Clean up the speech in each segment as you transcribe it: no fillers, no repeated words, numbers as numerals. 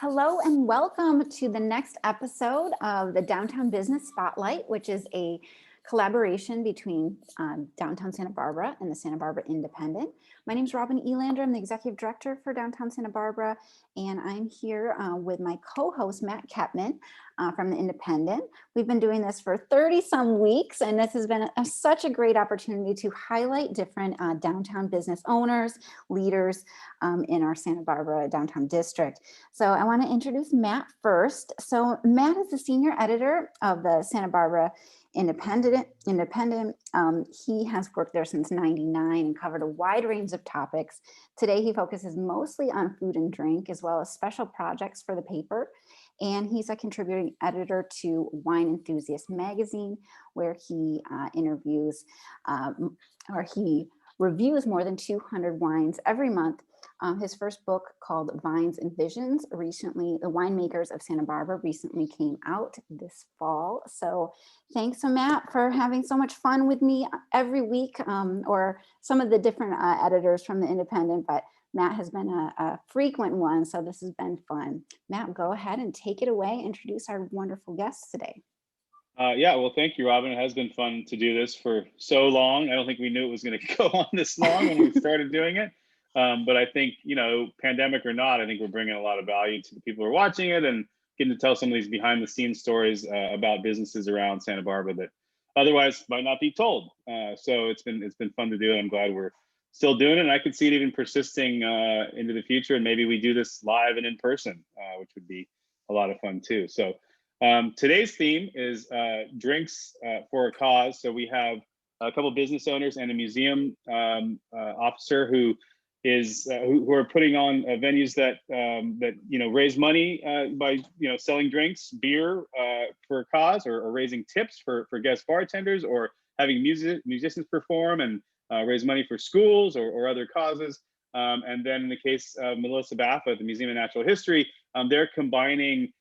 Hello and welcome to the next episode of the Downtown Business Spotlight, which is a collaboration between Downtown Santa Barbara and the Santa Barbara Independent. My name is Robin Elander. I'm the Executive Director for Downtown Santa Barbara, and I'm here with my co-host, Matt Kettmann from the Independent. We've been doing this for 30-some weeks, and this has been such a great opportunity to highlight different downtown business owners, leaders in our Santa Barbara downtown district. So I want to introduce Matt first. So Matt is the senior editor of the Santa Barbara Independent. He has worked there since '99 and covered a wide range of topics. Today, he focuses mostly on food and drink, as well as special projects for the paper. And he's a contributing editor to Wine Enthusiast magazine, where he reviews more than 200 wines every month. His first book, called Vines and Visions, recently, The Winemakers of Santa Barbara, recently came out this fall. So thanks, Matt, for having so much fun with me every week, or some of the different editors from the Independent, but Matt has been a frequent one, so this has been fun. Matt, go ahead and take it away. Introduce our wonderful guests today. Yeah, well, thank you, Robin. It has been fun to do this for so long. I don't think we knew it was going to go on this long when we started doing it. But I think, pandemic or not, I think we're bringing a lot of value to the people who are watching it and getting to tell some of these behind the scenes stories about businesses around Santa Barbara that otherwise might not be told. So it's been fun to do, and I'm glad we're still doing it. And I could see it even persisting into the future. And maybe we do this live and in person, which would be a lot of fun too. So today's theme is drinks for a cause. So we have a couple of business owners and a museum officer who are putting on venues that raise money by selling drinks, beer for a cause, or raising tips for guest bartenders, or having musicians perform and raise money for schools or other causes. And then in the case of Melissa Baffa at the Museum of Natural History, they're combining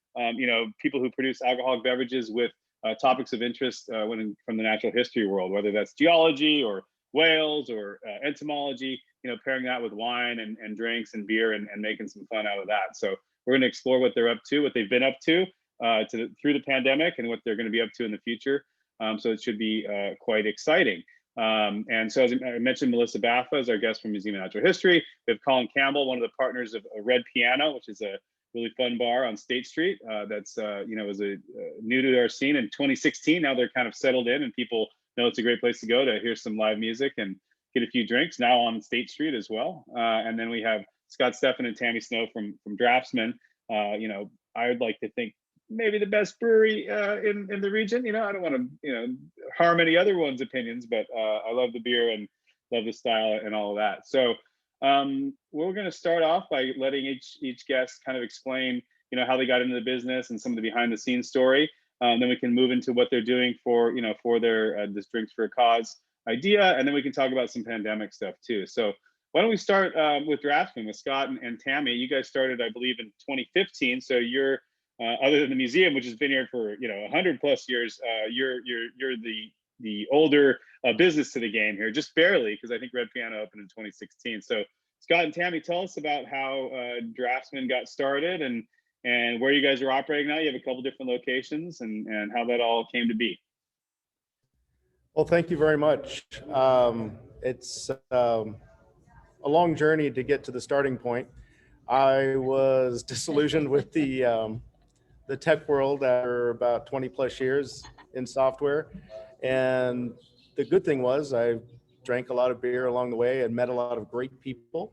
people who produce alcoholic beverages with topics of interest from the natural history world, whether that's geology or whales or entomology, pairing that with wine and drinks and beer and making some fun out of that. So we're going to explore what they're up to, what they've been up to through the pandemic, and what they're going to be up to in the future. So it should be quite exciting. And so, as I mentioned, Melissa Baffa is our guest from Museum of Natural History. We have Colin Campbell, one of the partners of Red Piano, which is a really fun bar on State Street. That's was new to our scene in 2016. Now they're kind of settled in, and people know it's a great place to go to hear some live music and get a few drinks. Now on State Street as well. And then we have Stefan and Tami from Draughtsmen. I would like to think maybe the best brewery in the region. I don't want to harm any other one's opinions, but I love the beer and love the style and all of that. So we're going to start off by letting each guest kind of explain how they got into the business and some of the behind the scenes story. Then we can move into what they're doing for their this Drinks for a Cause idea, and then we can talk about some pandemic stuff too. So why don't we start with Draughtsmen, with Scott and Tami. You guys started, I believe, in 2015. So you're other than the museum, which has been here for 100 plus years, you're the older business to the game here, just barely, because I think Red Piano opened in 2016. So Scott and Tami, tell us about how Draughtsmen got started and where you guys are operating now. You have a couple different locations and how that all came to be. Well, thank you very much. It's a long journey to get to the starting point. I was disillusioned with the tech world after about 20 plus years in software. And the good thing was I drank a lot of beer along the way and met a lot of great people.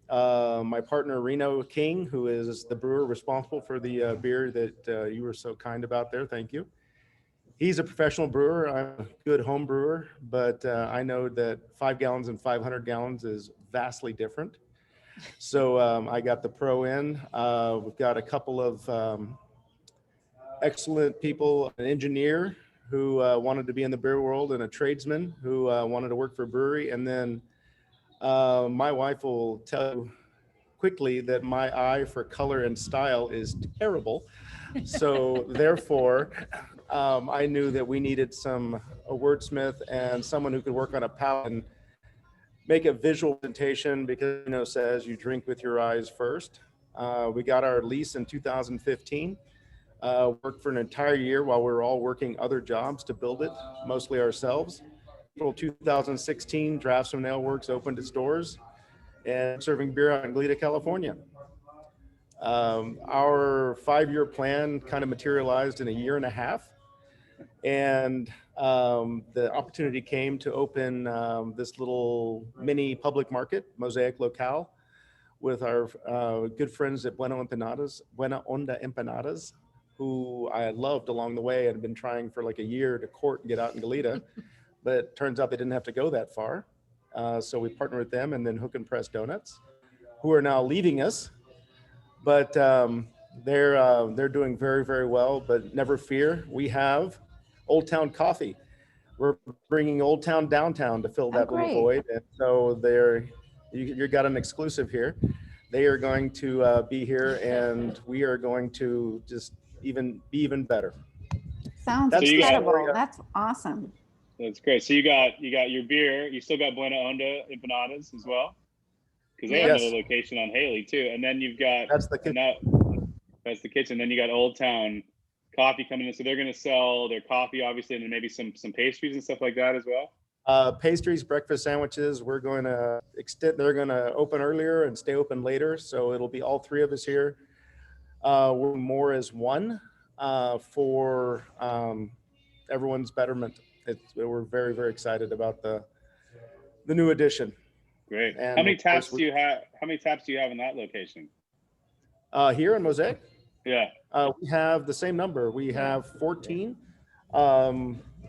My partner, Reno King, who is the brewer responsible for the beer that you were so kind about there. Thank you. He's a professional brewer. I'm a good home brewer, but I know that 5 gallons and 500 gallons is vastly different. So I got the pro in. We've got a couple of excellent people, an engineer who wanted to be in the beer world, and a tradesman who wanted to work for a brewery. And then my wife will tell you quickly that my eye for color and style is terrible. So therefore, I knew that we needed a wordsmith and someone who could work on a palette and make a visual presentation, because says you drink with your eyes first. We got our lease in 2015. Worked for an entire year while we were all working other jobs to build it, mostly ourselves. April 2016, Draughtsmen Aleworks opened its doors and serving beer out in Goleta, California. Our 5-year plan kind of materialized in a year and a half. And the opportunity came to open this little mini public market, Mosaic Locale, with our good friends at Buena Onda Empanadas, who I loved along the way and had been trying for like a year to court and get out in Goleta. But it turns out they didn't have to go that far. So we partnered with them, and then Hook and Press Donuts, who are now leaving us. But they're doing very, very well. But never fear, we have Old Town Coffee. We're bringing Old Town downtown to fill that little great. void. And so you got an exclusive here. They are going to be here, and we are going to just be even better. Sounds So you got- incredible. That's awesome. That's great. So you got your beer. You still got Buena Onda Empanadas as well, because they have Yes. another location on Haley too. And then you've got That's the kitchen. that's the kitchen. Then you got Old Town Coffee coming in. So they're going to sell their coffee, obviously, and then maybe some pastries and stuff like that as well. Pastries, breakfast sandwiches. We're going to extend. They're going to open earlier and stay open later. So it'll be all three of us here. We're more as one for everyone's betterment. We're very, very excited about the new addition. Great. And How many of course taps do you have? How many taps do you have in that location? Here in Mosaic, Yeah. we have the same number. We have 14.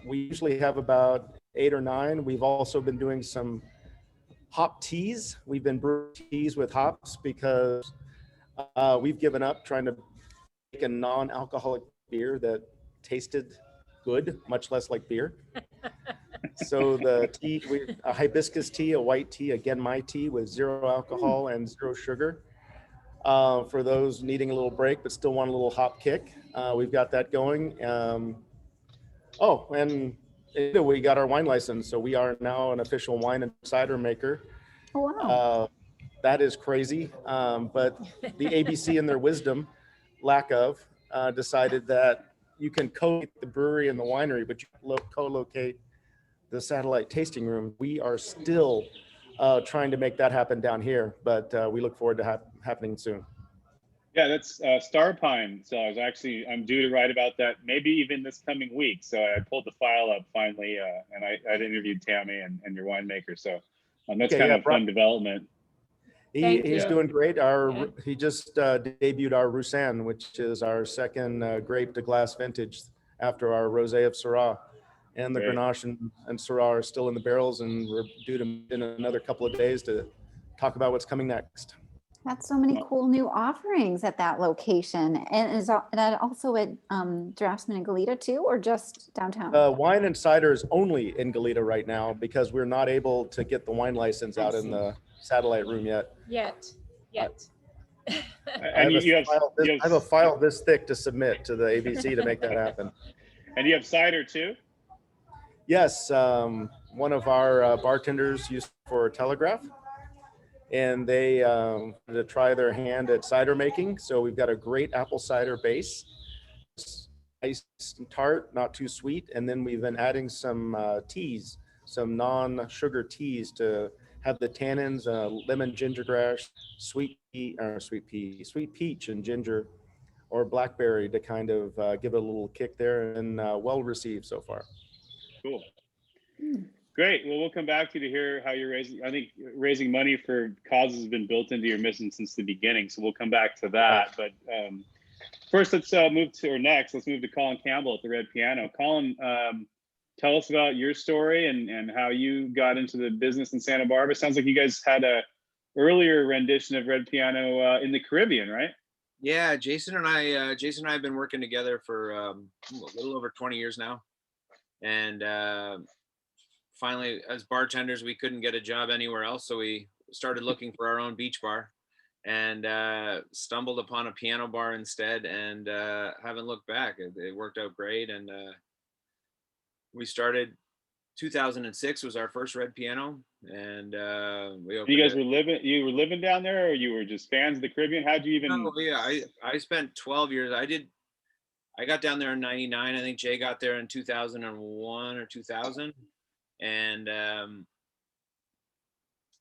We usually have about 8 or 9. We've also been doing some hop teas. We've been brewing teas with hops because we've given up trying to make a non-alcoholic beer that tasted good, much less like beer. So the tea, a hibiscus tea, a white tea, a Genmai tea with 0 alcohol and 0 sugar. For those needing a little break but still want a little hop kick, we've got that going. And we got our wine license, so we are now an official wine and cider maker. Oh, wow. That is crazy, but the ABC in their wisdom, lack of, decided that you can co-locate the brewery and the winery, but you co-locate the satellite tasting room. We are still trying to make that happen down here, but we look forward to happening soon. Yeah, that's Star Pine. So I'm due to write about that maybe even this coming week. So I pulled the file up finally, and I interviewed Tami and your winemaker. So that's kind of fun development. He's doing great. He just debuted our Roussanne, which is our second grape to glass vintage after our Rosé of Syrah. And the Grenache and Syrah are still in the barrels, and we're due to in another couple of days to talk about what's coming next. That's so many cool new offerings at that location. And is that also at Draughtsmen and Goleta too, or just downtown? Wine and cider is only in Goleta right now because we're not able to get the wine license out in the satellite room yet. I have a file this thick to submit to the ABC to make that happen. And you have cider too? Yes, one of our bartenders used for Telegraph, and they wanted to try their hand at cider making. So we've got a great apple cider base, nice and tart, not too sweet, and then we've been adding some teas, some non-sugar teas to have the tannins, lemon, ginger grass, sweet peach and ginger, or blackberry to kind of give it a little kick there, and well received so far. Cool. Great. Well, we'll come back to you to hear how you're raising. I think raising money for causes has been built into your mission since the beginning. So we'll come back to that. But first, let's move to Colin Campbell at the Red Piano. Colin, tell us about your story and how you got into the business in Santa Barbara. Sounds like you guys had a earlier rendition of Red Piano in the Caribbean, right? Yeah, Jason and I have been working together for a little over 20 years now. And finally, as bartenders, we couldn't get a job anywhere else. So we started looking for our own beach bar and stumbled upon a piano bar instead, and haven't looked back. It worked out great. And we started 2006 was our first red piano, and we opened You guys it. you were living down there, or you were just fans of the Caribbean? How'd you even? Oh yeah, I spent 12 years. I got down there in 99. I think Jay got there in 2001 or 2000.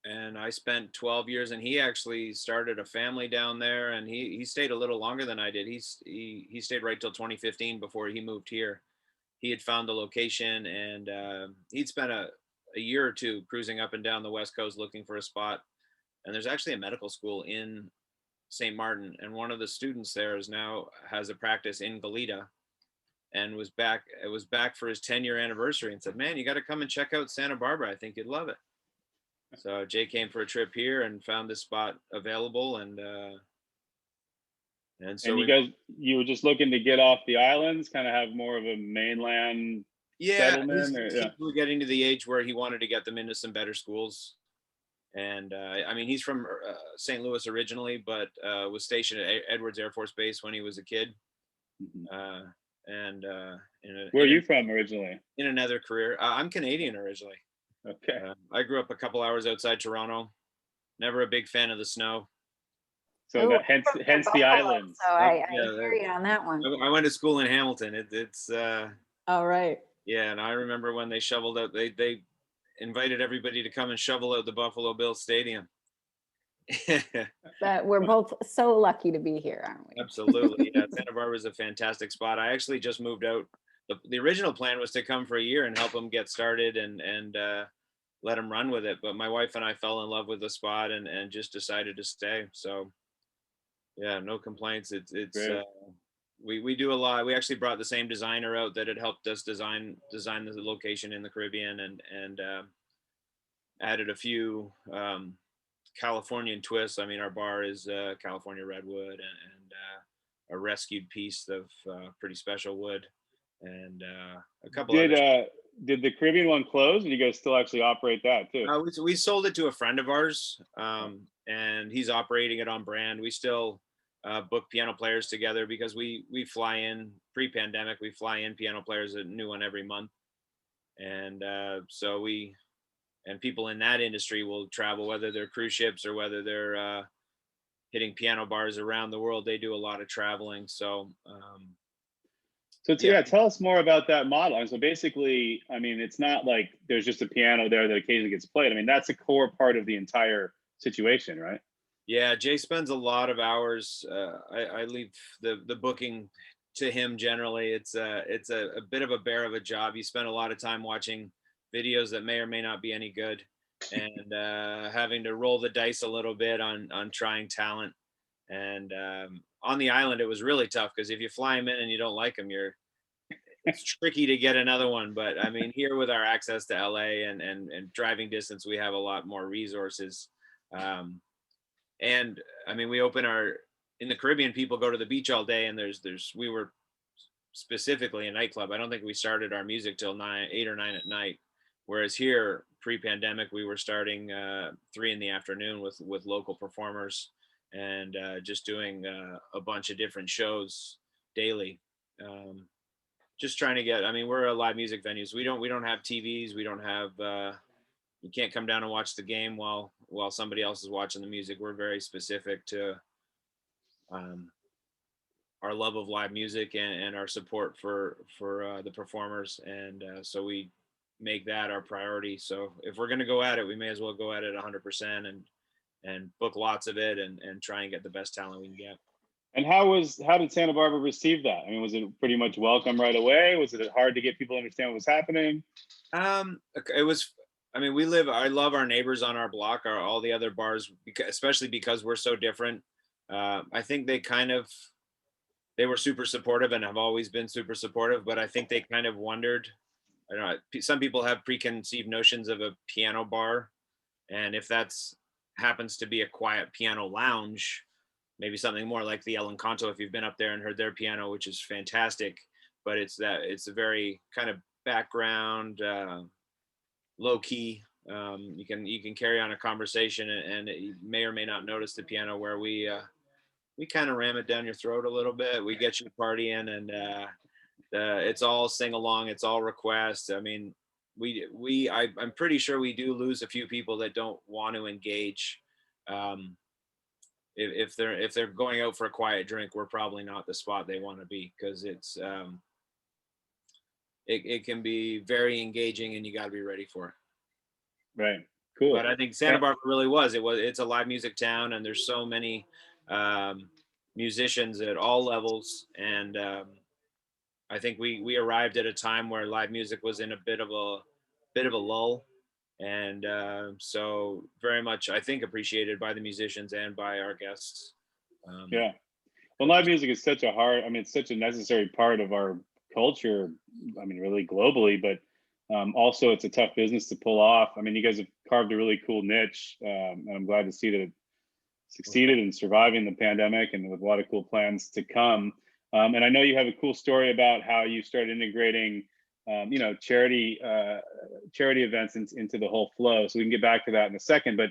And I spent 12 years, and he actually started a family down there, and he stayed a little longer than I did. He stayed right till 2015 before he moved here. He had found the location, and he'd spent a year or two cruising up and down the West Coast looking for a spot. And there's actually a medical school in St. Martin, and one of the students there has a practice in Goleta, and it was back for his 10-year anniversary, and said, man, you got to come and check out Santa Barbara. I think you'd love it. So Jay came for a trip here and found this spot available, and so you were just looking to get off the islands, kind of have more of a mainland settlement. He was getting to the age where he wanted to get them into some better schools. And I mean, he's from St. Louis originally, but was stationed at Edwards Air Force Base when he was a kid. Where are you from originally? In another career. I'm Canadian originally. Okay. I grew up a couple hours outside Toronto. Never a big fan of the snow. So hence the islands. So I hear you on that one. I went to school in Hamilton. It's all right. Yeah, and I remember when they shoveled out. They invited everybody to come and shovel out the Buffalo Bills Stadium. That we're both so lucky to be here, aren't we? Absolutely. Yeah, Santa Barbara is a fantastic spot. I actually just moved out. The original plan was to come for a year and help them get started and let them run with it. But my wife and I fell in love with the spot and just decided to stay. So yeah, no complaints. It's we do a lot. We actually brought the same designer out that had helped us design the location in the Caribbean and added a few Californian twists. I mean, our bar is California redwood and a rescued piece of pretty special wood, and a couple. Did the Caribbean one close, and you guys still actually operate that too? We sold it to a friend of ours, and he's operating it on brand. We still book piano players together because we fly in pre-pandemic. We fly in piano players, a new one every month, and so and people in that industry will travel, whether they're cruise ships or whether they're hitting piano bars around the world. They do a lot of traveling. So, tell us more about that model. And so basically, I mean, it's not like there's just a piano there that occasionally gets played. I mean, that's a core part of the entire situation, right? Yeah, Jay spends a lot of hours. I leave the booking to him generally. It's a bit of a bear of a job. You spend a lot of time watching videos that may or may not be any good, and having to roll the dice a little bit on trying talent. And on the island, it was really tough because if you fly them in and you don't like them, it's tricky to get another one. But I mean, here with our access to LA and driving distance, we have a lot more resources. And I mean, we open in the Caribbean, people go to the beach all day, and we were specifically a nightclub. I don't think we started our music till 8 or 9 at night. Whereas here, pre-pandemic, we were starting 3 in the afternoon with local performers and just doing a bunch of different shows daily. Just trying to get. I mean, we're a live music venues. We don't have TVs. We don't have. You can't come down and watch the game while somebody else is watching the music. We're very specific to our love of live music and our support for the performers, and so we make that our priority. So if we're going to go at it, we may as well go at it 100% and book lots of it and try and get the best talent we can get. And how did Santa Barbara receive that? I mean, was it pretty much welcome right away? Was it hard to get people to understand what was happening? It was. I mean, I love our neighbors on our block, all the other bars, especially because we're so different. I think they were super supportive and have always been super supportive, but I think they kind of wondered. I don't know. Some people have preconceived notions of a piano bar, and if that's happens to be a quiet piano lounge, maybe something more like the El Encanto, if you've been up there and heard their piano, which is fantastic, but it's a very kind of background, low key. You can carry on a conversation and you may or may not notice the piano, where we kind of ram it down your throat a little bit. We get you partying, and it's all sing along, it's all requests. I mean, I'm pretty sure we do lose a few people that don't want to engage. If they're going out for a quiet drink, we're probably not the spot they want to be, because it can be very engaging and you got to be ready for it. Right. Cool. But I think Santa Barbara really it's a live music town, and there's so many musicians at all levels, and I think we arrived at a time where live music was in a bit of a lull, and so very much, I think, appreciated by the musicians and by our guests. Yeah. Well, live music is such it's such a necessary part of our culture. I mean, really globally, but also it's a tough business to pull off. I mean, you guys have carved a really cool niche, and I'm glad to see that it succeeded in surviving the pandemic, and with a lot of cool plans to come. And I know you have a cool story about how you started integrating, charity events into the whole flow. So we can get back to that in a second. But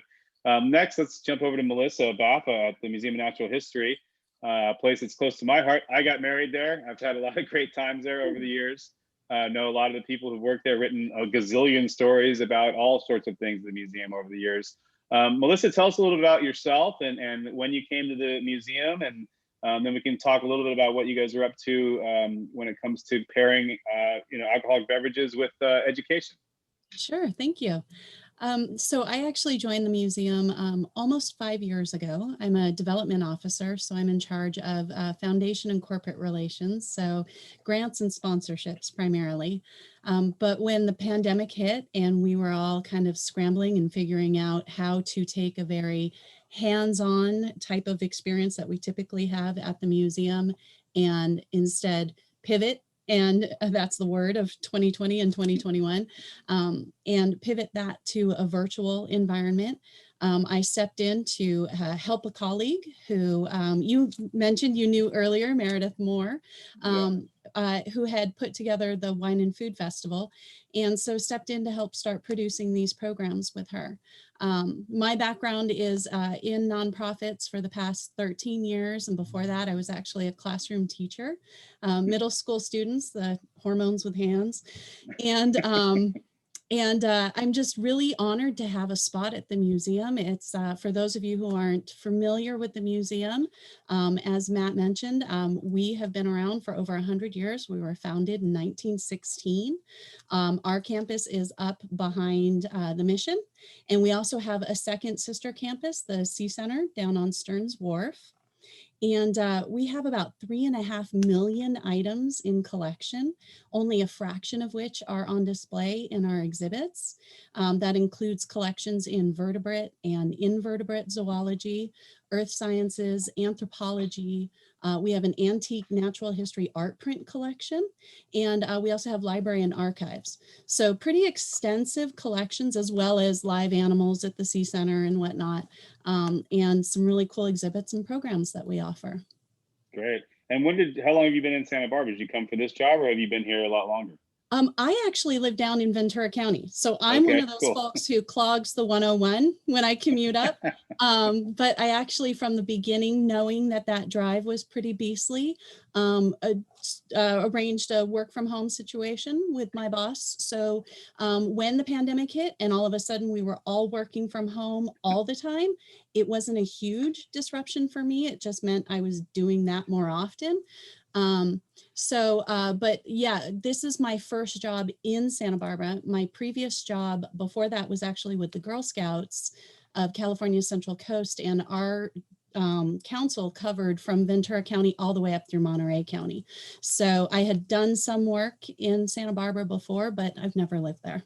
next, let's jump over to Melissa Baffa at the Museum of Natural History, a place that's close to my heart. I got married there. I've had a lot of great times there over the years. Know a lot of the people who worked there, written a gazillion stories about all sorts of things at the museum over the years. Melissa, tell us a little about yourself and when you came to the museum, and then we can talk a little bit about what you guys are up to when it comes to pairing, alcoholic beverages with education. Sure, thank you. So I actually joined the museum almost 5 years ago. I'm a development officer, so I'm in charge of foundation and corporate relations, so grants and sponsorships primarily. But when the pandemic hit and we were all kind of scrambling and figuring out how to take a very hands-on type of experience that we typically have at the museum and instead pivot, and that's the word of 2020 and 2021, and pivot that to a virtual environment. I stepped in to help a colleague who you mentioned you knew earlier, Meredith Moore, who had put together the Wine and Food Festival, and so stepped in to help start producing these programs with her. My background is in nonprofits for the past 13 years, and before that I was actually a classroom teacher, middle school students, the hormones with hands, and I'm just really honored to have a spot at the museum. It's for those of you who aren't familiar with the museum, as Matt mentioned, we have been around for over 100 years. We were founded in 1916. Our campus is up behind the Mission, and we also have a second sister campus, the Sea Center, down on Stearns Wharf. And we have about 3.5 million items in collection, only a fraction of which are on display in our exhibits. That includes collections in vertebrate and invertebrate zoology, earth sciences, anthropology. We have an antique natural history art print collection, and we also have library and archives. So pretty extensive collections, as well as live animals at the Sea Center and whatnot, and some really cool exhibits and programs that we offer. Great. And how long have you been in Santa Barbara? Did you come for this job, or have you been here a lot longer? I actually live down in Ventura County. So I'm one of those folks who clogs the 101 when I commute up. But I actually, from the beginning, knowing that drive was pretty beastly, arranged a work from home situation with my boss. So when the pandemic hit and all of a sudden we were all working from home all the time, it wasn't a huge disruption for me. It just meant I was doing that more often. But yeah, this is my first job in Santa Barbara. My previous job before that was actually with the Girl Scouts of California Central Coast, and our council covered from Ventura County all the way up through Monterey County. So I had done some work in Santa Barbara before, but I've never lived there.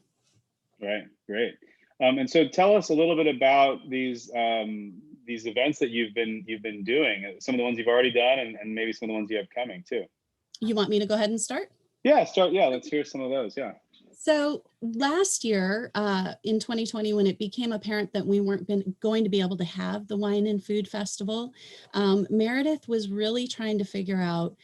Right, great. And so tell us a little bit about these events that you've been doing, some of the ones you've already done, and maybe some of the ones you have coming too. You want me to go ahead and start? Yeah, start. Yeah, let's hear some of those. Yeah. So last year in 2020, when it became apparent that we weren't going to be able to have the Wine and Food Festival, Meredith was really trying to figure out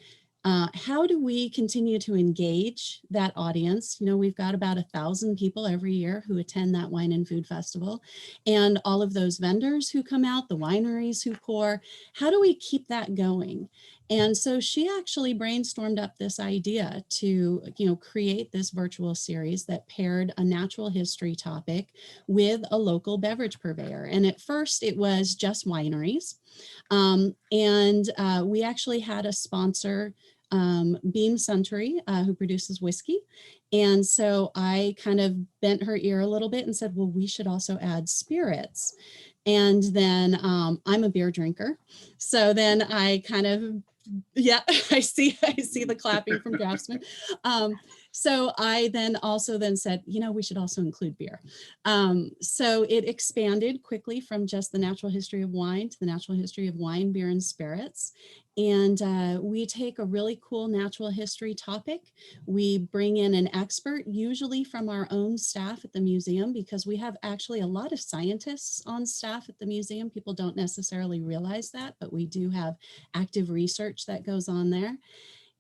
how do we continue to engage that audience? You know, we've got about 1,000 people every year who attend that Wine and Food Festival, and all of those vendors who come out, the wineries who pour. How do we keep that going? And so she actually brainstormed up this idea to, create this virtual series that paired a natural history topic with a local beverage purveyor. And at first it was just wineries. We actually had a sponsor, Beam Suntory, who produces whiskey. And so I kind of bent her ear a little bit and said, well, we should also add spirits. And then I'm a beer drinker. So then I kind of, yeah, I see the clapping from Draughtsmen. So I then also said, we should also include beer. So it expanded quickly from just the natural history of wine to the natural history of wine, beer, and spirits. And we take a really cool natural history topic. We bring in an expert, usually from our own staff at the museum, because we have actually a lot of scientists on staff at the museum. People don't necessarily realize that, but we do have active research that goes on there.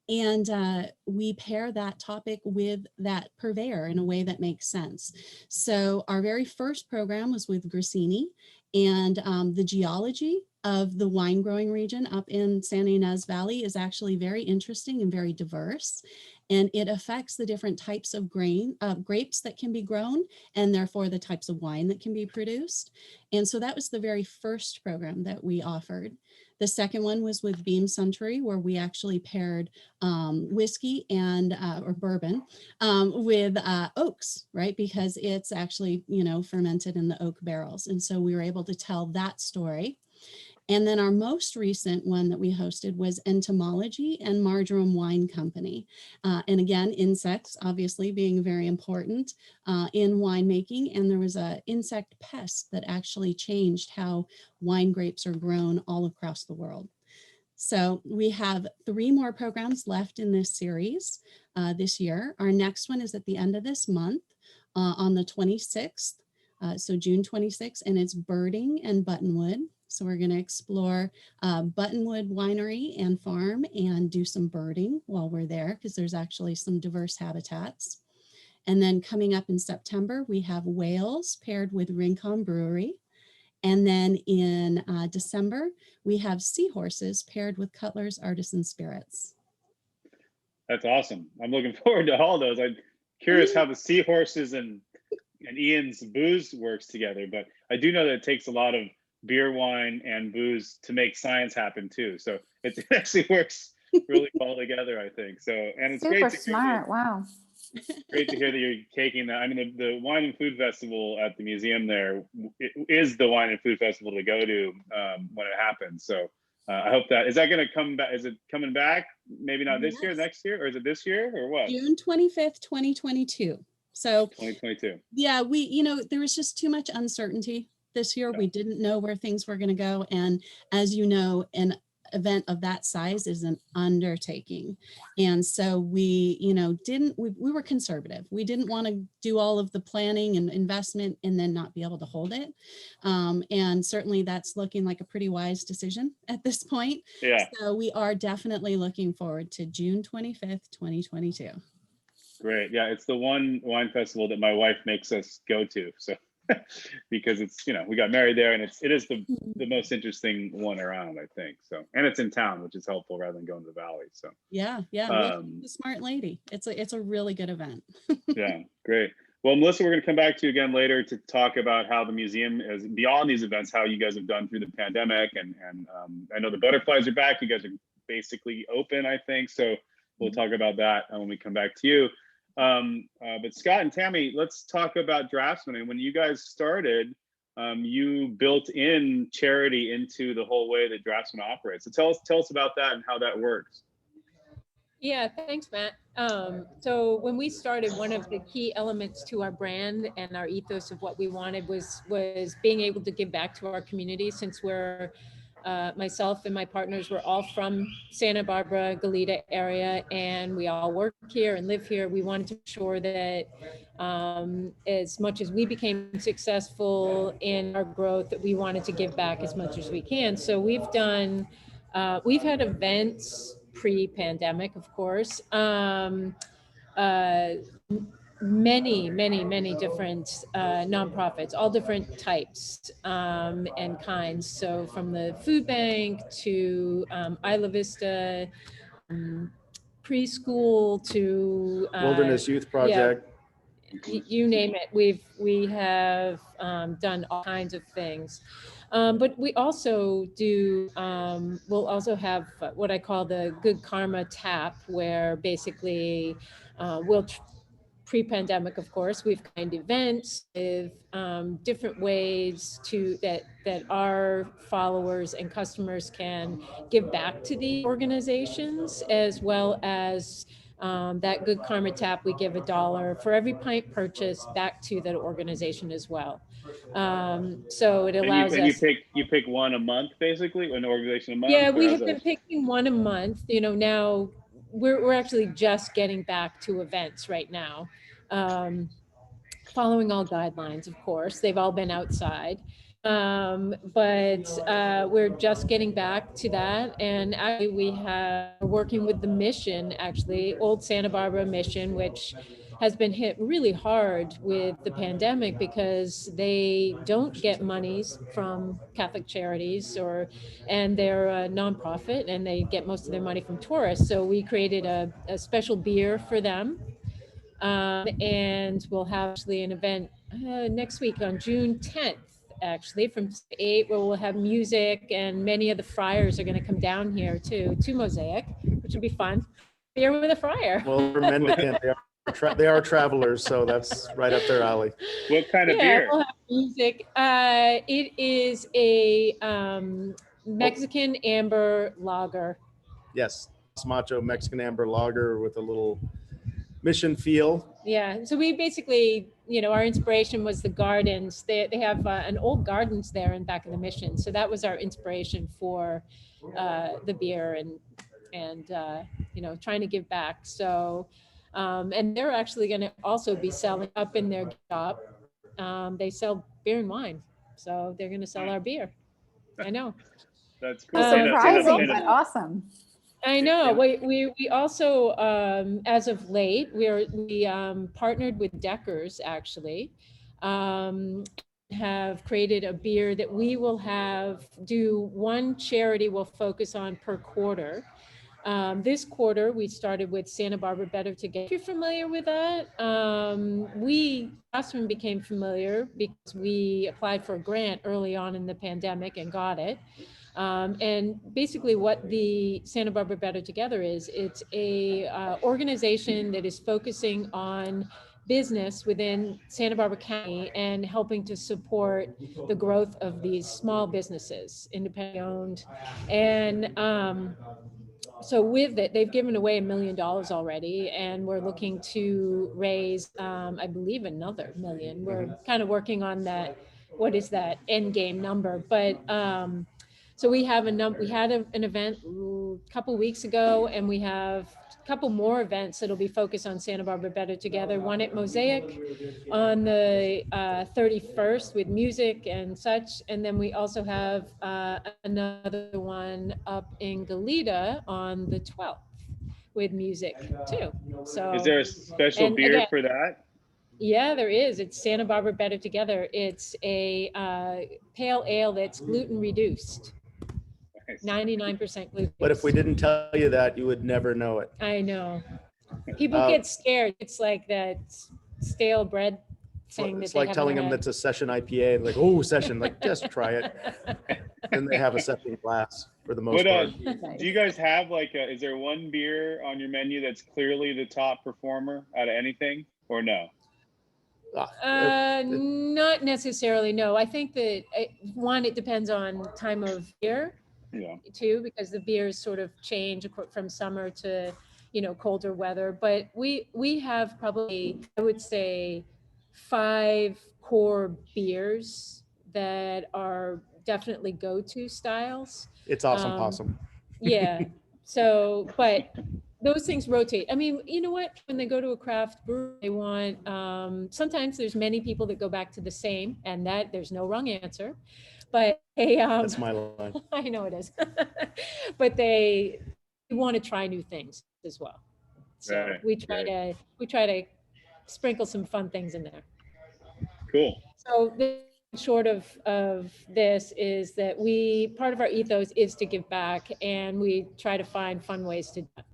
And we pair that topic with that purveyor in a way that makes sense. So our very first program was with Grissini, and the geology of the wine growing region up in Santa Ynez Valley is actually very interesting and very diverse. And it affects the different types of grapes that can be grown, and therefore the types of wine that can be produced. And so that was the very first program that we offered. The second one was with Beam Suntory, where we actually paired whiskey and or bourbon with oaks, right? Because it's actually, fermented in the oak barrels. And so we were able to tell that story. And then our most recent one that we hosted was Entomology and Marjoram Wine Company. And again, insects obviously being very important in winemaking. And there was an insect pest that actually changed how wine grapes are grown all across the world. So we have 3 more programs left in this series this year. Our next one is at the end of this month on the 26th. So June 26th, and it's birding and buttonwood. So we're going to explore Buttonwood Winery and Farm and do some birding while we're there, because there's actually some diverse habitats. And then coming up in September, we have whales paired with Rincon Brewery. And then in December, we have seahorses paired with Cutler's Artisan Spirits. That's awesome. I'm looking forward to all those. I'm curious how the seahorses and Ian's booze works together, but I do know that it takes a lot of beer, wine, and booze to make science happen too. So it actually works really well together, I think. So, and it's Super great to smart. Wow. great to hear that you're taking that. I mean, the Wine and Food Festival at the museum there is the Wine and Food Festival to go to when it happens. So I hope is that going to come back? Is it coming back? Maybe not this year, next year, or is it this year, or what? June 25th, 2022. So 2022. Yeah, there was just too much uncertainty this year. We didn't know where things were going to go. And as you know, an event of that size is an undertaking. And so we were conservative. We didn't want to do all of the planning and investment and then not be able to hold it. And certainly that's looking like a pretty wise decision at this point. Yeah. So we are definitely looking forward to June 25th, 2022. Great. Yeah, it's the one wine festival that my wife makes us go to. So because it's, we got married there, and it is the most interesting one around, I think. So, and it's in town, which is helpful rather than going to the valley. So yeah, the smart lady. It's a really good event. Yeah, great. Well, Melissa, we're going to come back to you again later to talk about how the museum is beyond these events, how you guys have done through the pandemic, and I know the butterflies are back. You guys are basically open, I think. So we'll talk about that when we come back to you. But Scott and Tami, let's talk about Draughtsmen. And when you guys started, you built in charity into the whole way that Draughtsmen operates. So tell us about that and how that works. Yeah, thanks, Matt. So when we started, one of the key elements to our brand and our ethos of what we wanted was being able to give back to our community, since we're myself and my partners were all from Santa Barbara, Goleta area, and we all work here and live here. We wanted to ensure that as much as we became successful in our growth, that we wanted to give back as much as we can. So we've had events pre-pandemic, of course. many different nonprofits, all different types and kinds. So from the food bank to Isla Vista, preschool to Wilderness Youth Project. you name it. We have done all kinds of things, but we also do. We'll also have what I call the Good Karma Tap, where basically we'll pre-pandemic, of course, we've kind of events with different ways that our followers and customers can give back to the organizations, as well as that Good Karma Tap. We give $1 for every pint purchased back to that organization as well. So it allows us. You pick one a month, basically, an organization a month. Yeah, we have been picking one a month. You know, now we're actually just getting back to events right now, following all guidelines, of course. They've all been outside, but we're just getting back to that. And actually we're working with the mission, actually, Old Santa Barbara Mission, which has been hit really hard with the pandemic because they don't get monies from Catholic charities and they're a nonprofit and they get most of their money from tourists. So we created a special beer for them. And we'll have actually an event next week on June 10th, actually from 8, where we'll have music, and many of the friars are going to come down here too, to Mosaic, which will be fun. Beer with a friar. Well, for mendicant, they are travelers, so that's right up their alley. What kind of beer? We'll have music. It is a Mexican amber lager. Yes, Macho Mexican amber lager with a little mission feel. Yeah, so we basically, you know, our inspiration was the gardens. They have an old gardens there in back of the mission, so that was our inspiration for the beer and you know, trying to give back. So and they're actually going to also be selling up in their shop. They sell beer and wine, so they're going to sell our beer. I know. That's cool. Surprising, but awesome. I know. We also, as of late, we partnered with Deckers, actually, have created a beer that we will do one charity we'll focus on per quarter. This quarter, we started with Santa Barbara Better Together. If you're familiar with that, Draughtsmen became familiar because we applied for a grant early on in the pandemic and got it. And basically what the Santa Barbara Better Together is, it's a organization that is focusing on business within Santa Barbara County and helping to support the growth of these small businesses, independently owned. And so with it, they've given away $1 million already, and we're looking to raise, I believe, another $1 million. We're kind of working on that. What is that end game number? But so we have we had an event a couple weeks ago, and we have a couple more events that'll be focused on Santa Barbara Better Together. One at Mosaic on the 31st with music and such. And then we also have another one up in Goleta on the 12th with music too. So is there a special beer again, for that? Yeah, there is. It's Santa Barbara Better Together. It's a pale ale that's gluten reduced. 99% gluten. But if we didn't tell you that, you would never know it. I know. People get scared. It's like that stale bread thing. It's like telling them that's a session IPA. Like, oh, session, like just try it. And they have a second glass for the most part. Do you guys have is there one beer on your menu that's clearly the top performer out of anything, or no? Not necessarily. No, I think that one, it depends on time of year. Yeah. Too, because the beers sort of change from summer to, you know, colder weather. But we have probably, I would say, 5 core beers that are definitely go-to styles. It's awesome possum. Yeah. So, but those things rotate. I mean, you know what? When they go to a craft brewery, they want, sometimes there's many people that go back to the same, and that there's no wrong answer. But that's my line. I know it is. But they want to try new things as well. So we try to sprinkle some fun things in there. Cool. So the short of this is that part of our ethos is to give back, and we try to find fun ways to do it.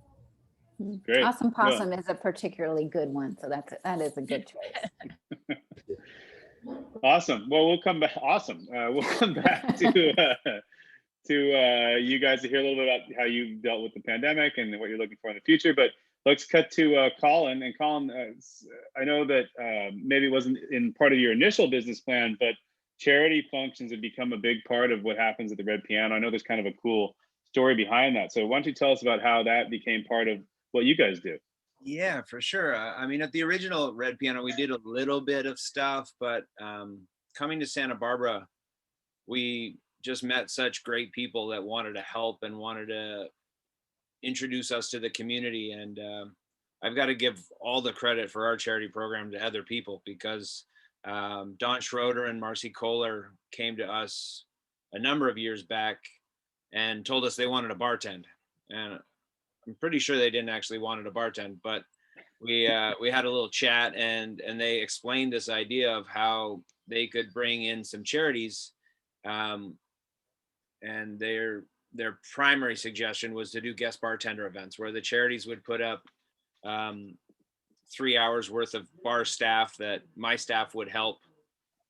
Great. Awesome Well, Possum is a particularly good one. So that is a good choice. awesome. Well, we'll come back. Awesome. We'll come back to you guys to hear a little bit about how you dealt with the pandemic and what you're looking for in the future. But let's cut to Colin. And Colin, I know that maybe it wasn't in part of your initial business plan, but charity functions have become a big part of what happens at the Red Piano. I know there's kind of a cool story behind that. So why don't you tell us about how that became part of what you guys do? Yeah, for sure. I mean, at the original Red Piano, we did a little bit of stuff, but coming to Santa Barbara, we just met such great people that wanted to help and wanted to introduce us to the community. And I've got to give all the credit for our charity program to other people, because Don Schroeder and Marcy Kohler came to us a number of years back and told us they wanted to bartend. And I'm pretty sure they didn't actually wanted to bartend, but we had a little chat, and they explained this idea of how they could bring in some charities, and their primary suggestion was to do guest bartender events where the charities would put up 3 hours worth of bar staff that my staff would help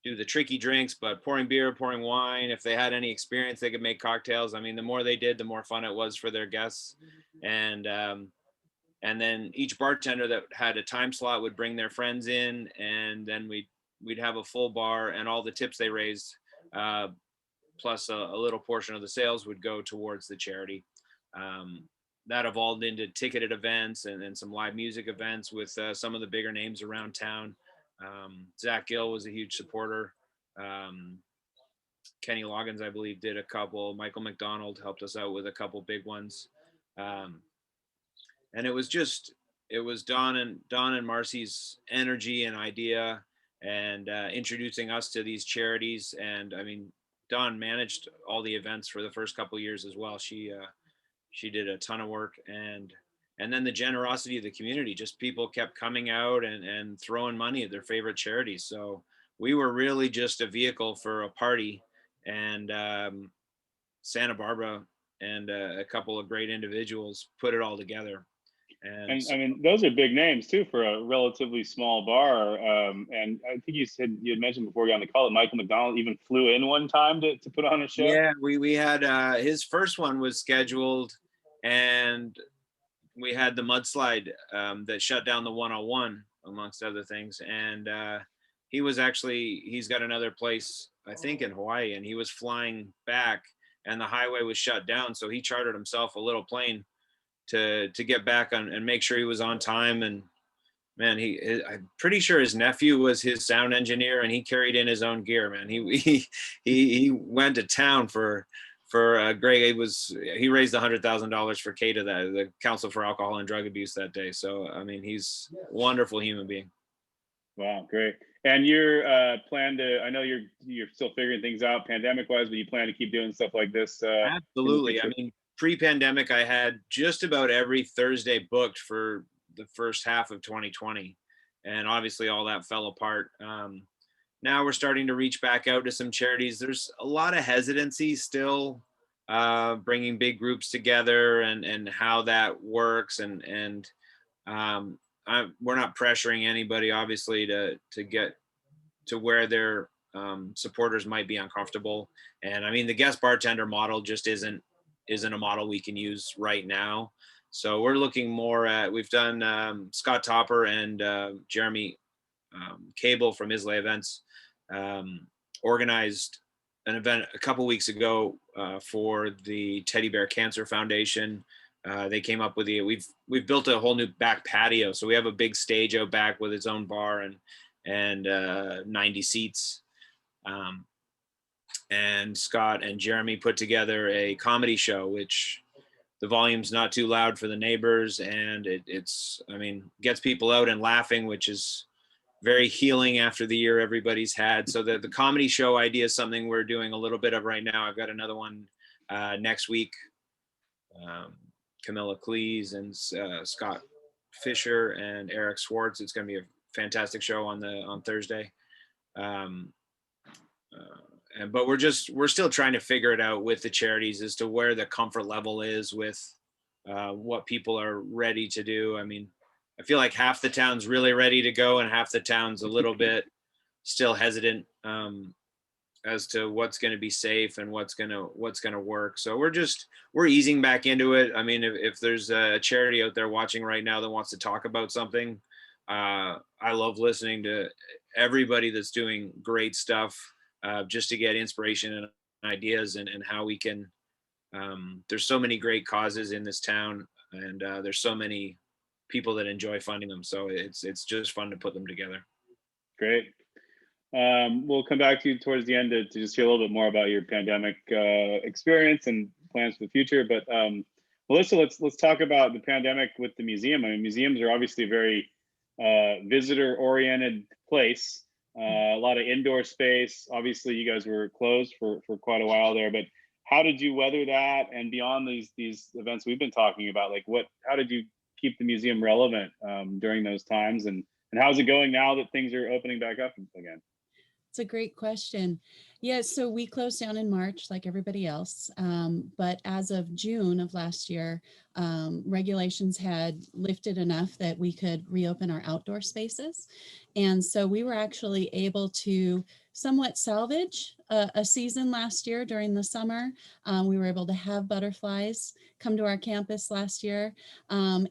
do the tricky drinks, but pouring beer, pouring wine. If they had any experience, they could make cocktails. I mean, the more they did, the more fun it was for their guests. And then each bartender that had a time slot would bring their friends in, and then we'd have a full bar, and all the tips they raised, plus a little portion of the sales, would go towards the charity. That evolved into ticketed events and some live music events with some of the bigger names around town. Zach Gill was a huge supporter. Kenny Loggins, I believe, did a couple. Michael McDonald helped us out with a couple big ones. And it was Don and Marcy's energy and idea, and introducing us to these charities. And I mean, Dawn managed all the events for the first couple of years as well. She did a ton of work, and then the generosity of the community, just people kept coming out and throwing money at their favorite charities. So we were really just a vehicle for a party, and Santa Barbara and a couple of great individuals put it all together. And I mean, those are big names too for a relatively small bar. And I think you had mentioned before we got on the call that Michael McDonald even flew in one time to put on a show. Yeah, we had his first one was scheduled, and we had the mudslide that shut down the 101, amongst other things. And he's got another place, I think, in Hawaii, and he was flying back, and the highway was shut down. So he chartered himself a little plane to get back on and make sure he was on time. And man, I'm pretty sure his nephew was his sound engineer, and he carried in his own gear, man. He went to town for Greg. He raised $100,000 for CATA, the Council for Alcohol and Drug Abuse, that day. So, I mean, he's a wonderful human being. Wow, great. And your plan to, I know you're still figuring things out pandemic wise, but you plan to keep doing stuff like this? Absolutely. I mean, pre-pandemic, I had just about every Thursday booked for the first half of 2020. And obviously all that fell apart. Now we're starting to reach back out to some charities. There's a lot of hesitancy still, bringing big groups together and how that works. And we're not pressuring anybody, obviously, to get to where their supporters might be uncomfortable. And I mean, the guest bartender model just isn't a model we can use right now. So we're looking more at, we've done Scott Topper and Jeremy Cable from Islay Events organized an event a couple weeks ago for the Teddy Bear Cancer Foundation. They came up with we've built a whole new back patio. So we have a big stage out back with its own bar and 90 seats. And Scott and Jeremy put together a comedy show, which the volume's not too loud for the neighbors, and it's gets people out and laughing, which is very healing after the year everybody's had. So the comedy show idea is something we're doing a little bit of right now. I've got another one next week. Camilla Cleese and Scott Fisher and Eric Swartz. It's going to be a fantastic show on Thursday. But we're still trying to figure it out with the charities as to where the comfort level is with what people are ready to do. I mean, I feel like half the town's really ready to go and half the town's a little bit still hesitant as to what's going to be safe and what's going to work. So we're easing back into it. I mean, if there's a charity out there watching right now that wants to talk about something, I love listening to everybody that's doing great stuff just to get inspiration and ideas and how we can. There's so many great causes in this town, and there's so many people that enjoy funding them. So it's just fun to put them together. Great. We'll come back to you towards the end to just hear a little bit more about your pandemic experience and plans for the future. But Melissa, let's talk about the pandemic with the museum. I mean, museums are obviously a very visitor-oriented place. A lot of indoor space. Obviously, you guys were closed for quite a while there. But how did you weather that? And beyond these events we've been talking about, like how did you keep the museum relevant during those times? And how's it going now that things are opening back up again? It's a great question. Yeah, so we closed down in March like everybody else. But as of June of last year, regulations had lifted enough that we could reopen our outdoor spaces. And so we were actually able to somewhat salvage a season last year during the summer. We were able to have butterflies come to our campus last year. And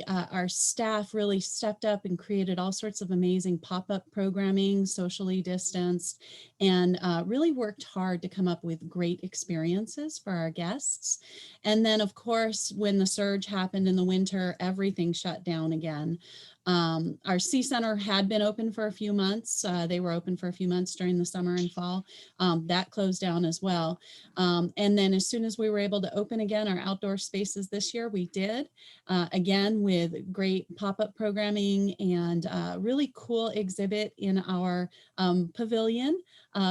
our staff really stepped up and created all sorts of amazing pop-up programming, socially distanced, and really worked hard to come up with great experiences for our guests. And then, of course, when the surge happened in the winter, everything shut down again. Our C Center had been open for a few months. They were open for a few months during the summer and fall. That closed down as well. And then as soon as we were able to open again our outdoor spaces this year, we did, again, with great pop-up programming and really cool exhibit in our pavilion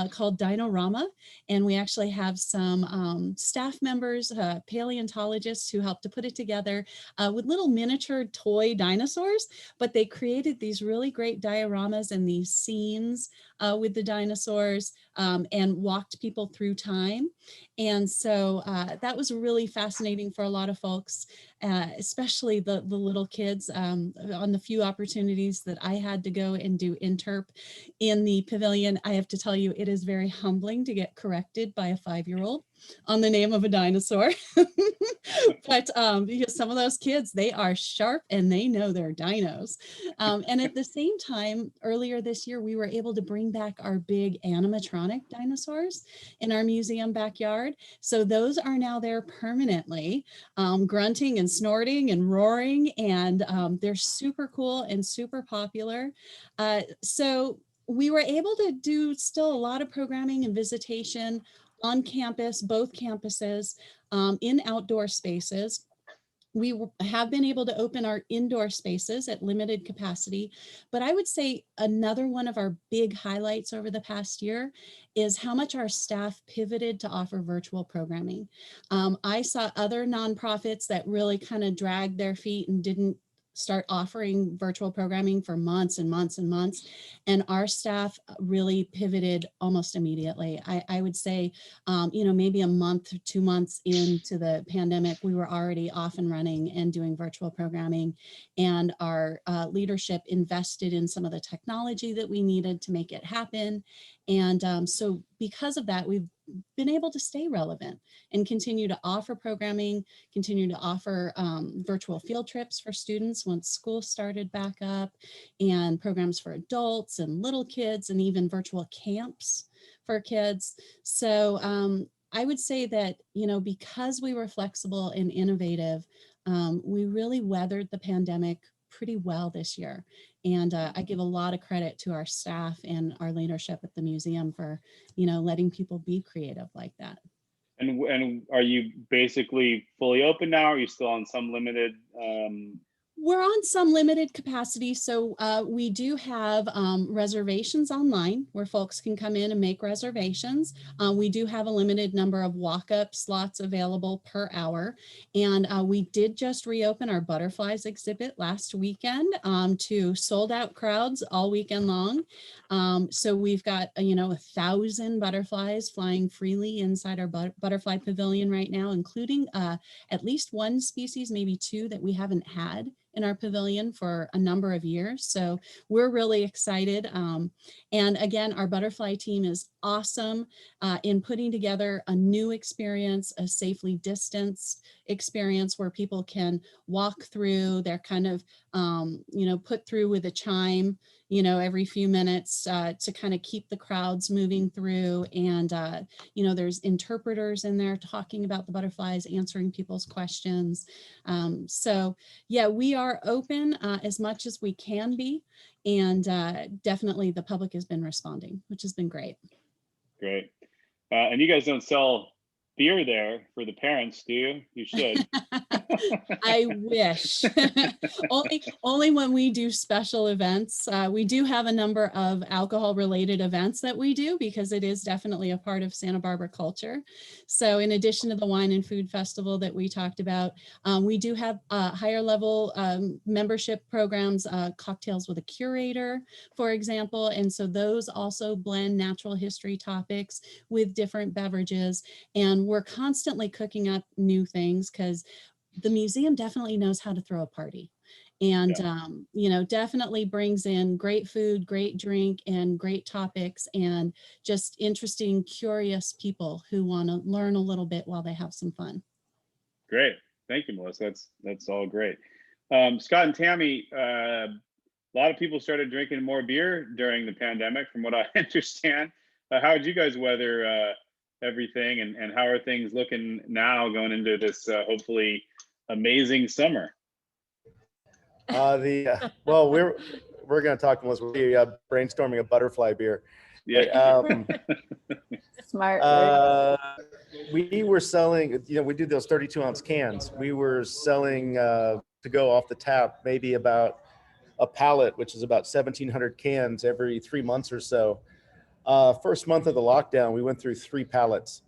called Dinorama. And we actually have some staff members, paleontologists who helped to put it together with little miniature toy dinosaurs, but they created these really great dioramas and these scenes with the dinosaurs and walked people through time. And so that was really fascinating for a lot of folks, especially the little kids. On the few opportunities that I had to go and do interp in the pavilion, I have to tell you, it is very humbling to get corrected by a 5-year-old on the name of a dinosaur. But because some of those kids, they are sharp and they know their dinos. And at the same time, earlier this year, we were able to bring back our big animatronic dinosaurs in our museum backyard. So those are now there permanently, grunting and snorting and roaring, and they're super cool and super popular. So we were able to do still a lot of programming and visitation on campus, both campuses, in outdoor spaces. We have been able to open our indoor spaces at limited capacity, but I would say another one of our big highlights over the past year is how much our staff pivoted to offer virtual programming. I saw other nonprofits that really kind of dragged their feet and didn't start offering virtual programming for months and months and months. And our staff really pivoted almost immediately. I would say, maybe a month or 2 months into the pandemic, we were already off and running and doing virtual programming. And our leadership invested in some of the technology that we needed to make it happen. And so because of that, we've been able to stay relevant and continue to offer programming, continue to offer virtual field trips for students once school started back up, and programs for adults and little kids, and even virtual camps for kids. So I would say that, because we were flexible and innovative, we really weathered the pandemic pretty well this year. And I give a lot of credit to our staff and our leadership at the museum for, letting people be creative like that. And are you basically fully open now? Are you still on some limited We're on some limited capacity, so we do have reservations online where folks can come in and make reservations. We do have a limited number of walk-up slots available per hour, and we did just reopen our butterflies exhibit last weekend to sold-out crowds all weekend long. So we've got 1,000 butterflies flying freely inside our butterfly pavilion right now, including at least one species, maybe two, that we haven't had in our pavilion for a number of years. So we're really excited. And again, our butterfly team is awesome in putting together a new experience, a safely distanced experience where people can walk through. They're kind of, put through with a chime, every few minutes to kind of keep the crowds moving through. And, there's interpreters in there talking about the butterflies, answering people's questions. So yeah, we are open as much as we can be. And definitely the public has been responding, which has been great. Great. And you guys don't sell beer there for the parents, do you? You should. I wish. only when we do special events. We do have a number of alcohol related events that we do because it is definitely a part of Santa Barbara culture. So in addition to the wine and food festival that we talked about, we do have higher level membership programs, cocktails with a curator, for example. And so those also blend natural history topics with different beverages. And we're constantly cooking up new things because the museum definitely knows how to throw a party and, definitely brings in great food, great drink, and great topics, and just interesting, curious people who want to learn a little bit while they have some fun. Great. Thank you, Melissa. That's all great. Scott and Tami, a lot of people started drinking more beer during the pandemic, from what I understand. How did you guys weather everything, and how are things looking now going into this hopefully amazing summer? Well, we're going to talk, Melissa. We're brainstorming a butterfly beer. Yeah. Smart. We were selling, we do those 32-ounce cans. We were selling to go off the tap, maybe about a pallet, which is about 1,700 cans every 3 months or so. First month of the lockdown, we went through 3 pallets.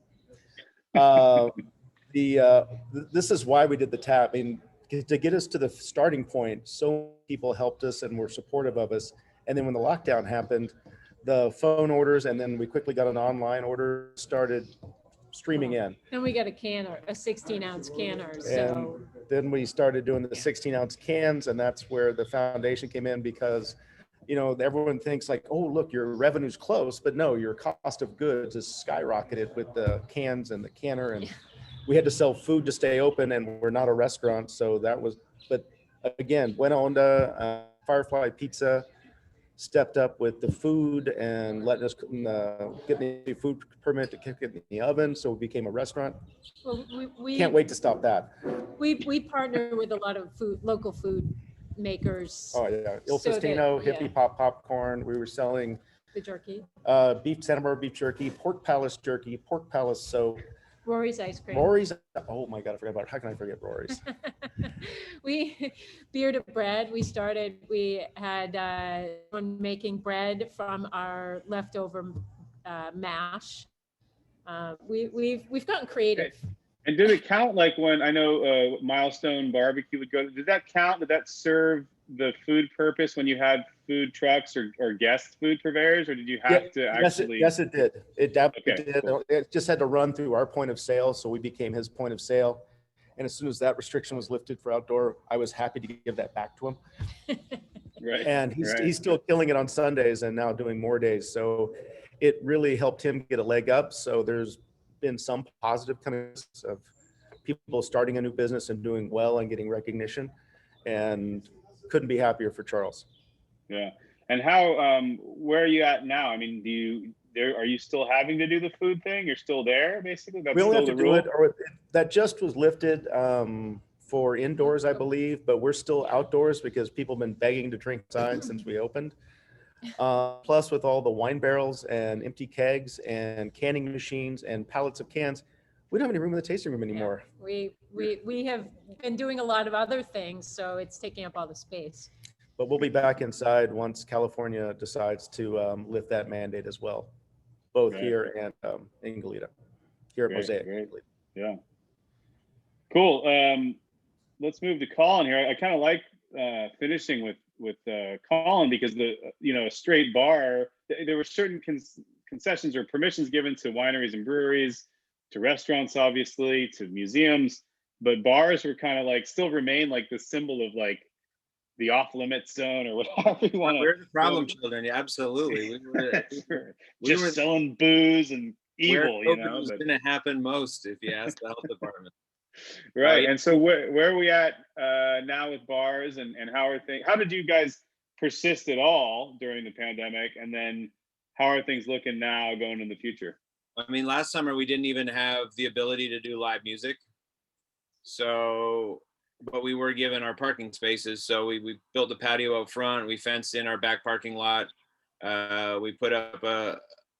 This is why we did the tap. I mean, to get us to the starting point, so people helped us and were supportive of us. And then when the lockdown happened, the phone orders, and then we quickly got an online order, started streaming in. Then we got a canner, a 16-ounce canner. So And then we started doing the 16-ounce cans, and that's where the foundation came in, because everyone thinks like, oh, look, your revenue's close, but no, your cost of goods is skyrocketed with the cans and the canner, and we had to sell food to stay open, and we're not a restaurant. So that was, but again, went on to Firefly Pizza, stepped up with the food and letting us get the food permit to cook it in the oven. So we became a restaurant. well, we Can't wait to stop that. We partner with a lot of local food makers. Oh yeah, Il So that- Festino, yeah. Hippie Pop Popcorn. We were selling The jerky, beef, Santa Barbara beef jerky, pork palace jerky, pork palace soap, Rory's ice cream. Rory's. Oh my God, I forgot about it. How can I forget Rory's? We beer to bread. We had one making bread from our leftover mash. We've gotten creative. And did it count, like when I know Milestone Barbecue would go, did that count? Did that serve the food purpose when you had food trucks or guest food purveyors, or did you have to actually? Yes, it did. It definitely Okay, did. cool. It just had to run through our point of sale, so we became his point of sale. And as soon as that restriction was lifted for outdoor, I was happy to give that back to him. Right. And he's still killing it on Sundays and now doing more days. So it really helped him get a leg up. So there's been some positive coming of people starting a new business and doing well and getting recognition, and couldn't be happier for Charles. Yeah. And how, where are you at now? I mean, are you still having to do the food thing? You're still there, basically? That's We only still have to the do rule? it, or that just was lifted for indoors, I believe, but we're still outdoors because people have been begging to drink outside since we opened. Plus with all the wine barrels and empty kegs and canning machines and pallets of cans, We don't have any room in the tasting room Yeah. anymore. We have been doing a lot of other things, so it's taking up all the space. But we'll be back inside once California decides to lift that mandate as well, both Right. here and in Goleta, here at Great, Mosaic. great. Yeah. Cool. Let's move to Colin here. I kind of like finishing with Colin because a straight bar, there were certain concessions or permissions given to wineries and breweries, to restaurants, obviously, to museums, but bars were kind of like still remain like the symbol of like the off limits zone or whatever you want to. We're the problem children. Yeah, absolutely. We were selling booze and evil, where COVID was going to happen most if you ask the health department. Right. And so where are we at now with bars and how are things? How did you guys persist at all during the pandemic? And then how are things looking now going in the future? I mean, last summer we didn't even have the ability to do live music. So, but we were given our parking spaces. So we built a patio out front. We fenced in our back parking lot. We put up a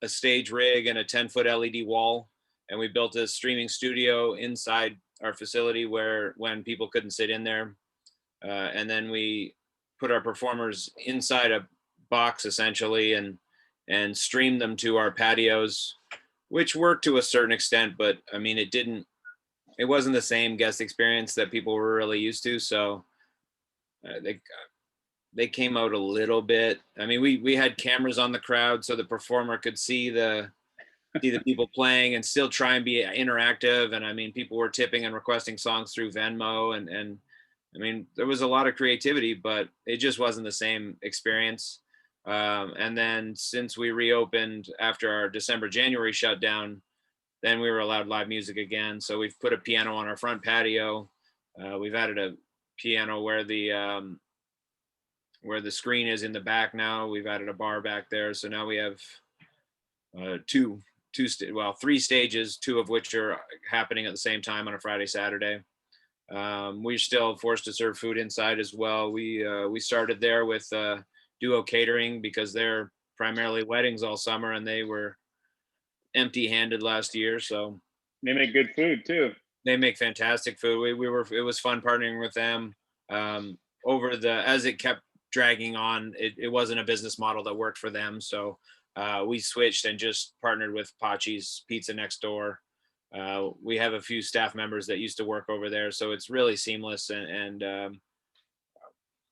stage rig and a 10-foot LED wall. And we built a streaming studio inside our facility where when people couldn't sit in there. And then we put our performers inside a box essentially and streamed them to our patios, which worked to a certain extent, but I mean, it wasn't the same guest experience that people were really used to. So they came out a little bit. I mean, we had cameras on the crowd so the performer could see the people playing and still try and be interactive. And I mean, people were tipping and requesting songs through Venmo. And I mean, there was a lot of creativity, but it just wasn't the same experience. And then since we reopened after our January shutdown, then we were allowed live music again. So we've put a piano on our front patio. We've added a piano where the screen is in the back now. We've added a bar back there. So now we have three stages, two of which are happening at the same time on a Friday, Saturday. We're still forced to serve food inside as well. We started there with Duo Catering because they're primarily weddings all summer and they were empty-handed last year. So they make good food too. They make fantastic food. It was fun partnering with them. As it kept dragging on, it wasn't a business model that worked for them. So we switched and just partnered with Pachi's Pizza next door. We have a few staff members that used to work over there, so it's really seamless, and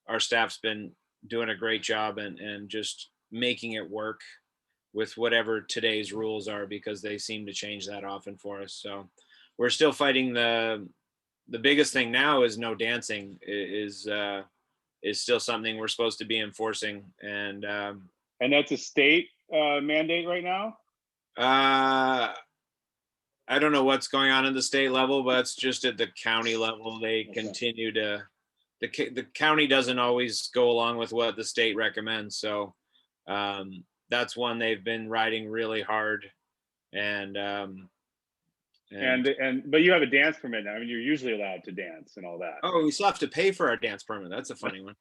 our staff's been doing a great job and just making it work with whatever today's rules are, because they seem to change that often for us. So we're still fighting the biggest thing now is no dancing is still something we're supposed to be enforcing, and that's a state mandate right now. I don't know what's going on at the state level, but it's just at the county level. They continue to, the county doesn't always go along with what the state recommends. So that's one they've been riding really hard. And but you have a dance permit now. I mean, you're usually allowed to dance and all that. Oh, we still have to pay for our dance permit. That's a funny one.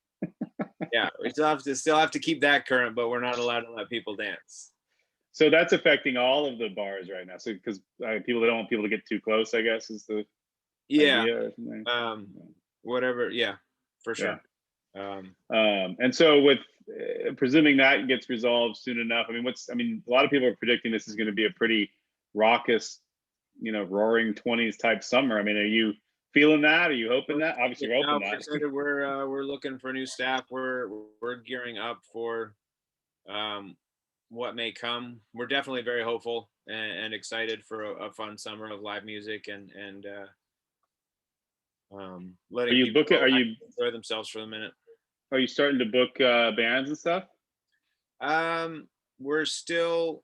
Yeah, we still have to keep that current, but we're not allowed to let people dance. So that's affecting all of the bars right now. So because people don't want people to get too close, I guess is the idea. Whatever. Yeah, for sure. Yeah. And so with presuming that gets resolved soon enough, I mean, a lot of people are predicting this is going to be a pretty raucous, roaring 20s type summer. I mean, are you feeling that? Are you hoping that? Obviously, you're hoping that. We're looking for new staff. We're gearing up for what may come. We're definitely very hopeful and excited for a fun summer of live music and letting people enjoy themselves for a minute. Are you starting to book bands and stuff? We're still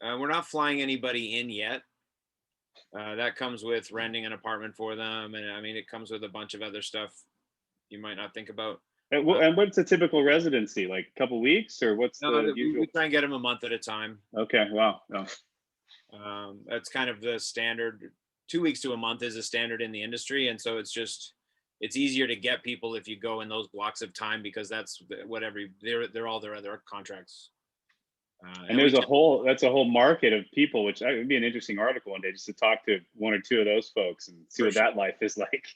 we're not flying anybody in yet. That comes with renting an apartment for them, and I mean it comes with a bunch of other stuff you might not think about. And what's a typical residency? Like a couple weeks, or what's the usual? We try and get them a month at a time. Okay, wow. Oh. That's kind of the standard. 2 weeks to a month is a standard in the industry, and so it's easier to get people if you go in those blocks of time because that's whatever they're all their other contracts. And there's that's a whole market of people, which would be an interesting article one day, just to talk to one or two of those folks and see what that life is like.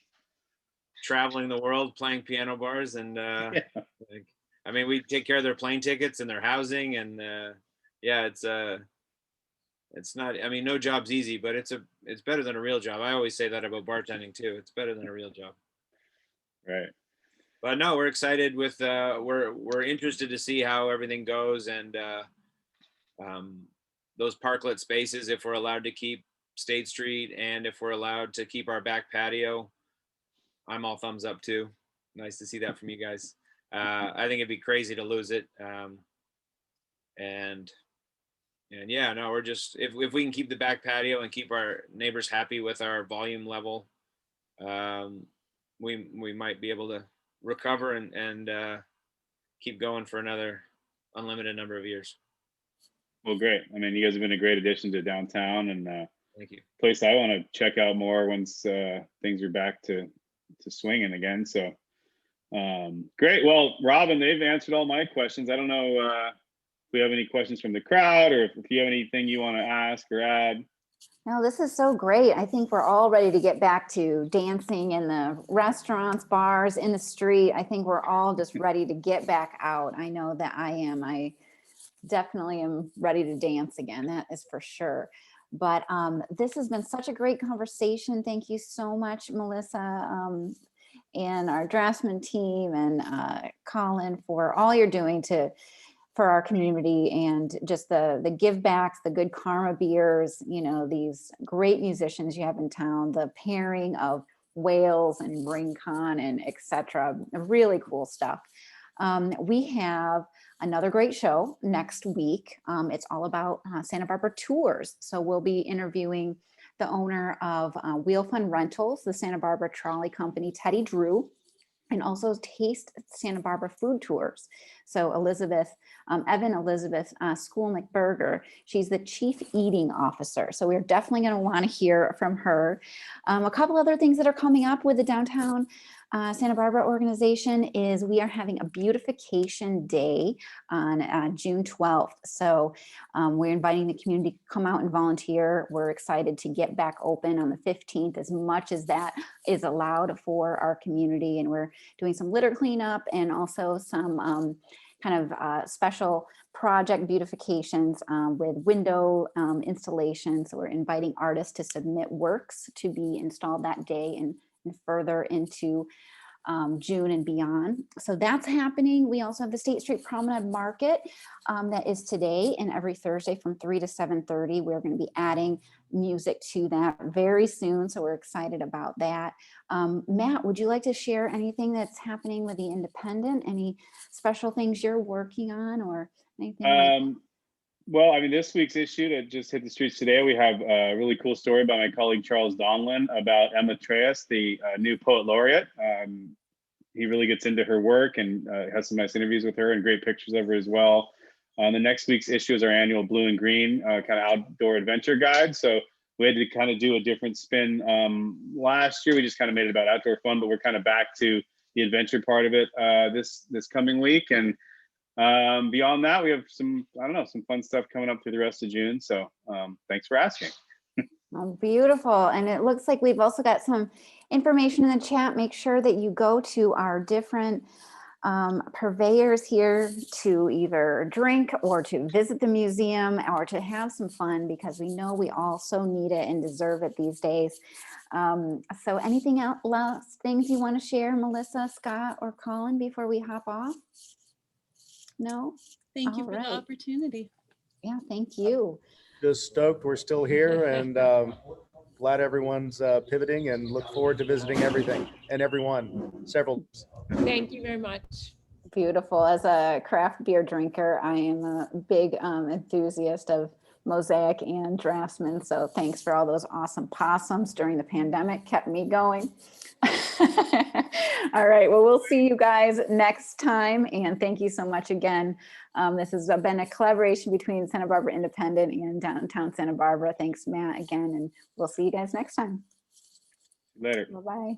Traveling the world, playing piano bars, and like, I mean, we take care of their plane tickets and their housing, and yeah, it's not. I mean, no job's easy, but it's better than a real job. I always say that about bartending too. It's better than a real job. Right. But no, we're excited with we're interested to see how everything goes, and those parklet spaces, if we're allowed to keep State Street, and if we're allowed to keep our back patio, I'm all thumbs up too. Nice to see that from you guys. I think it'd be crazy to lose it. And yeah, no, we're just, if we can keep the back patio and keep our neighbors happy with our volume level, we might be able to recover and keep going for another unlimited number of years. Well, great. I mean, you guys have been a great addition to downtown, and Thank you. place I want to check out more once things are back to swinging again. So great. Well, Robin, they've answered all my questions. I don't know if we have any questions from the crowd, or if you have anything you want to ask or add. No, this is so great. I think we're all ready to get back to dancing in the restaurants, bars, in the street. I think we're all just ready to get back out. I know that I am. I definitely am ready to dance again. That is for sure. But this has been such a great conversation. Thank you so much, Melissa, and our Draughtsmen team, and Colin, for all you're doing for our community, and just the give backs, the good karma beers, you know, these great musicians you have in town, the pairing of Wales and Rincon and etc. Really cool stuff. We have another great show next week. It's all about Santa Barbara tours. So we'll be interviewing the owner of Wheel Fun Rentals, the Santa Barbara Trolley Company, Teddy Drew, and also Taste Santa Barbara food tours. So Evan Elizabeth Skolnick Berger, she's the chief eating officer. So we're definitely going to want to hear from her. A couple other things that are coming up with the downtown Santa Barbara organization is we are having a beautification day on June 12th. So we're inviting the community to come out and volunteer. We're excited to get back open on the 15th as much as that is allowed for our community. And we're doing some litter cleanup and also some kind of special project beautifications with window installations. So we're inviting artists to submit works to be installed that day and further into June and beyond. So that's happening. We also have the State Street Promenade Market that is today and every Thursday from 3 to 7:30. We're going to be adding music to that very soon. So we're excited about that. Matt, would you like to share anything that's happening with the Independent? Any special things you're working on or anything like that? Well, I mean, this week's issue that just hit the streets today, we have a really cool story by my colleague Charles Donlin about Emma Treyas, the new poet laureate. He really gets into her work and has some nice interviews with her and great pictures of her as well. The next week's issue is our annual Blue and Green kind of outdoor adventure guide. So we had to kind of do a different spin. Last year, we just kind of made it about outdoor fun, but we're kind of back to the adventure part of it this coming week. And beyond that, we have some fun stuff coming up through the rest of June. So thanks for asking. Oh, beautiful. And it looks like we've also got some information in the chat. Make sure that you go to our different purveyors here to either drink or to visit the museum or to have some fun, because we know we all so need it and deserve it these days. So anything else, last things you want to share, Melissa, Scott, or Colin, before we hop off? No? Thank you All for right. the opportunity. Yeah, thank you. Just stoked we're still here, and glad everyone's pivoting, and look forward to visiting everything and everyone several. Thank you very much. Beautiful. As a craft beer drinker, I am a big enthusiast of Mosaic and Draughtsmen. So thanks for all those awesome possums during the pandemic, kept me going. All right, well, we'll see you guys next time. And thank you so much again. This has been a collaboration between Santa Barbara Independent and Downtown Santa Barbara. Thanks, Matt, again, and we'll see you guys next time. Later. Bye-bye.